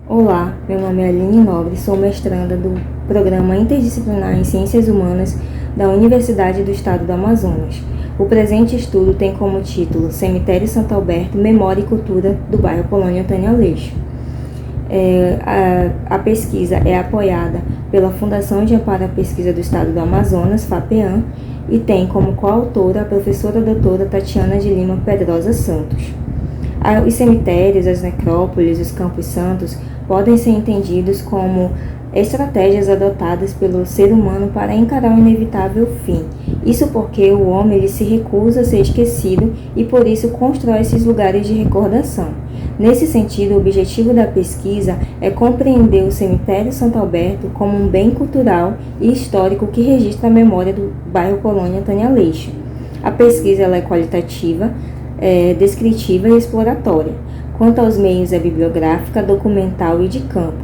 Olá, meu nome é Aline Nobre, sou mestranda do Programa Interdisciplinar em Ciências Humanas da Universidade do Estado do Amazonas. O presente estudo tem como título Cemitério Santo Alberto, Memória e Cultura do bairro Colônia Antônio Aleixo. A pesquisa é apoiada pela Fundação de Amparo à Pesquisa do Estado do Amazonas, FAPEAM, e tem como coautora a professora doutora Tatiana de Lima Pedrosa Santos. Os cemitérios, as necrópolis, os campos santos podem ser entendidos como estratégias adotadas pelo ser humano para encarar o inevitável fim. Isso porque o homem ele se recusa a ser esquecido e por isso constrói esses lugares de recordação. Nesse sentido, o objetivo da pesquisa é compreender o cemitério Santo Alberto como um bem cultural e histórico que registra a memória do bairro Colônia Antônio Aleixo. A pesquisa ela é qualitativa, descritiva e exploratória. Quanto aos meios, é bibliográfica, documental e de campo.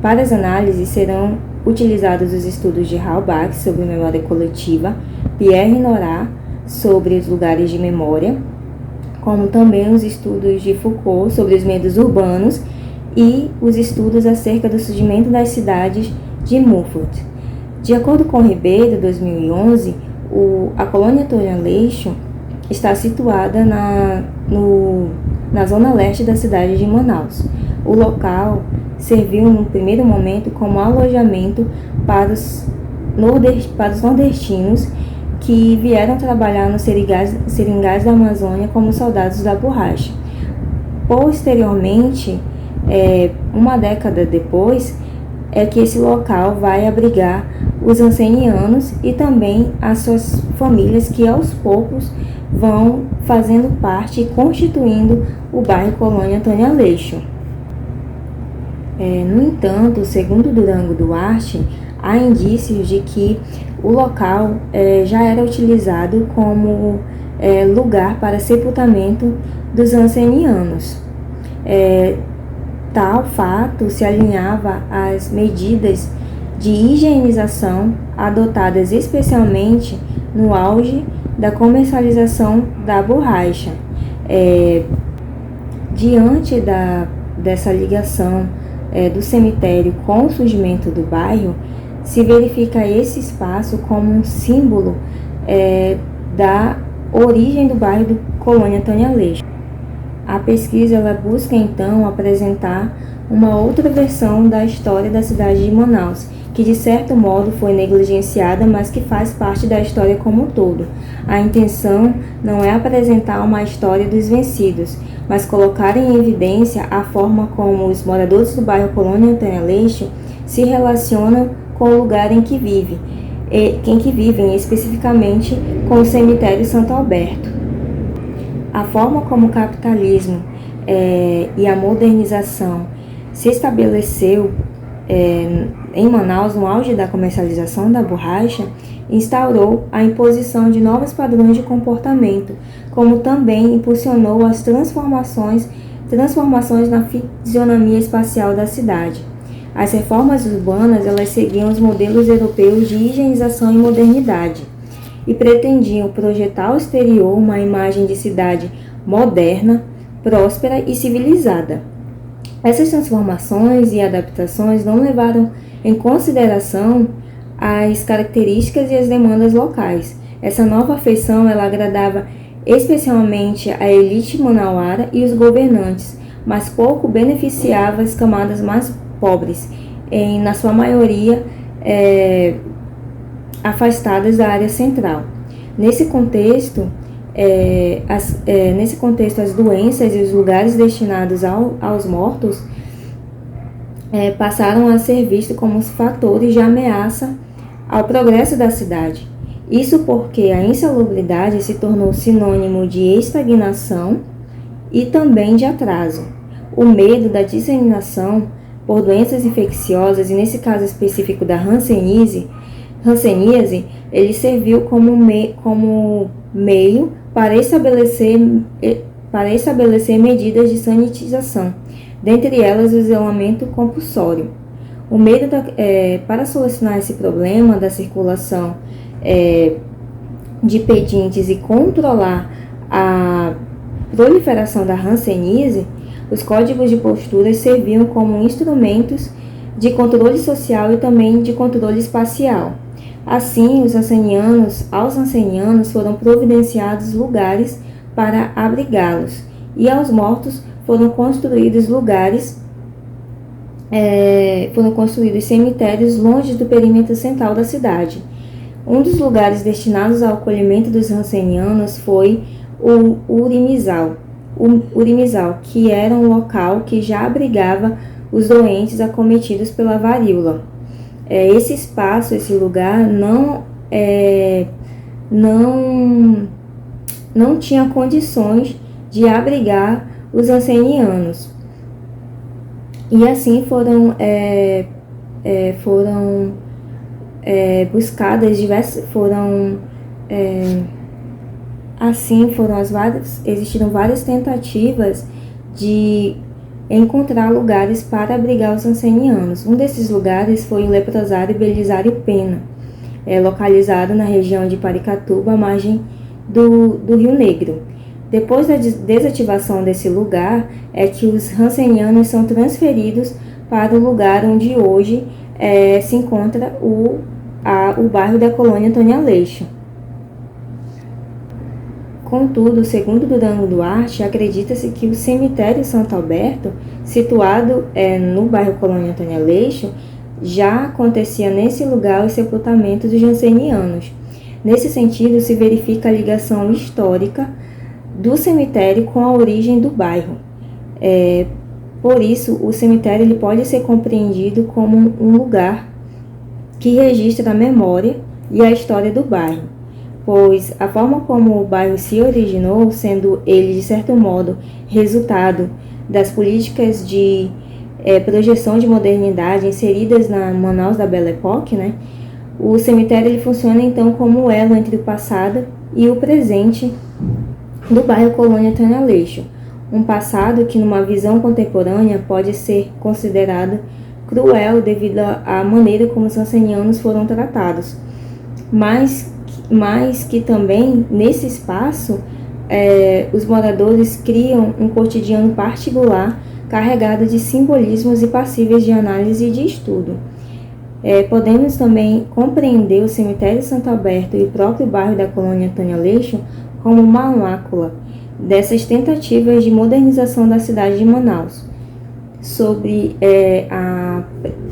Para as análises serão utilizados os estudos de Halbach sobre memória coletiva, Pierre Nora sobre os lugares de memória, como também os estudos de Foucault sobre os medos urbanos e os estudos acerca do surgimento das cidades de Mulford. De acordo com Ribeiro, 2011, a Colônia Antônio Aleixo está situada na zona leste da cidade de Manaus. O local serviu, no primeiro momento, como alojamento para os nordestinos que vieram trabalhar nos seringais da Amazônia como soldados da borracha. Posteriormente, uma década depois, é que esse local vai abrigar os ancenianos e também as suas famílias que aos poucos vão fazendo parte e constituindo o bairro Colônia Antônio Aleixo. No entanto, segundo Durango Duarte, há indícios de que o local já era utilizado como lugar para sepultamento dos ancenianos. Tal fato se alinhava às medidas de higienização adotadas especialmente no auge da comercialização da borracha. Diante dessa ligação do cemitério com o surgimento do bairro, se verifica esse espaço como um símbolo da origem do bairro do Colônia Antônio Aleixo. A pesquisa ela busca então apresentar uma outra versão da história da cidade de Manaus, que de certo modo foi negligenciada, mas que faz parte da história como um todo. A intenção não é apresentar uma história dos vencidos, mas colocar em evidência a forma como os moradores do bairro Colônia Antônio Aleixo se relacionam com o lugar em que vivem, especificamente com o cemitério Santo Alberto. A forma como o capitalismo e a modernização se estabeleceu em Manaus, no auge da comercialização da borracha, instaurou a imposição de novos padrões de comportamento, como também impulsionou as transformações na fisionomia espacial da cidade. As reformas urbanas elas seguiam os modelos europeus de higienização e modernidade e pretendiam projetar ao exterior uma imagem de cidade moderna, próspera e civilizada. Essas transformações e adaptações não levaram em consideração as características e as demandas locais. Essa nova feição ela agradava especialmente a elite manauara e os governantes, mas pouco beneficiava as camadas mais pobres, na sua maioria afastadas da área central. Nesse contexto, as doenças e os lugares destinados aos mortos passaram a ser vistos como fatores de ameaça ao progresso da cidade. Isso porque a insalubridade se tornou sinônimo de estagnação e também de atraso. O medo da disseminação por doenças infecciosas, e nesse caso específico da hanseníase, ele serviu como meio para estabelecer medidas de sanitização, dentre elas o isolamento compulsório. O medo para solucionar esse problema da circulação de pedintes e controlar a proliferação da hanseníase, Os códigos de posturas serviam como instrumentos de controle social e também de controle espacial. Assim, aos ancenianos foram providenciados lugares para abrigá-los, e aos mortos foram construídos cemitérios longe do perímetro central da cidade. Um dos lugares destinados ao acolhimento dos rancenianos foi o Urimizal, que era um local que já abrigava os doentes acometidos pela varíola. Esse lugar não tinha condições de abrigar os ancenianos. E assim foram buscadas existiram várias tentativas de encontrar lugares para abrigar os ancenianos. Um desses lugares foi o leprosário Belisário Pena, localizado na região de Paricatuba, à margem do Rio Negro. Depois da desativação desse lugar, é que os rancenianos são transferidos para o lugar onde hoje se encontra o bairro da Colônia Antônio Aleixo. Contudo, segundo Durano Duarte, acredita-se que o cemitério Santo Alberto, situado no bairro Colônia Antônio Aleixo, já acontecia nesse lugar o sepultamento dos jansenianos. Nesse sentido, se verifica a ligação histórica do cemitério com a origem do bairro. Por isso, o cemitério ele pode ser compreendido como um lugar que registra a memória e a história do bairro, pois a forma como o bairro se originou, sendo ele, de certo modo, resultado das políticas de projeção de modernidade inseridas na Manaus da Belle Époque, né? O cemitério ele funciona então como elo entre o passado e o presente do bairro Colônia Antônio Aleixo, um passado que, numa visão contemporânea, pode ser considerado cruel devido à maneira como os ancenianos foram tratados, mas que também, nesse espaço, os moradores criam um cotidiano particular carregado de simbolismos e passíveis de análise e de estudo. Podemos também compreender o cemitério Santo Alberto e o próprio bairro da Colônia Antônio Aleixo como uma mácula dessas tentativas de modernização da cidade de Manaus, sobre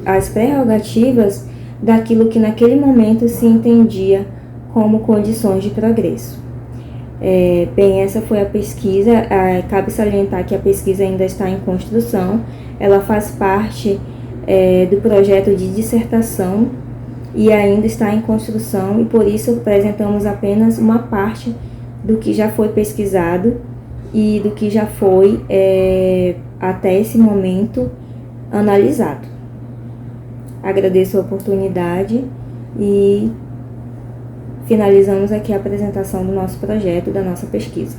as prerrogativas daquilo que naquele momento se entendia como condições de progresso. Essa foi a pesquisa. Cabe salientar que a pesquisa ainda está em construção, ela faz parte do projeto de dissertação e ainda está em construção, e por isso apresentamos apenas uma parte do que já foi pesquisado e do que já foi até esse momento analisado. Agradeço a oportunidade e finalizamos aqui a apresentação do nosso projeto, da nossa pesquisa.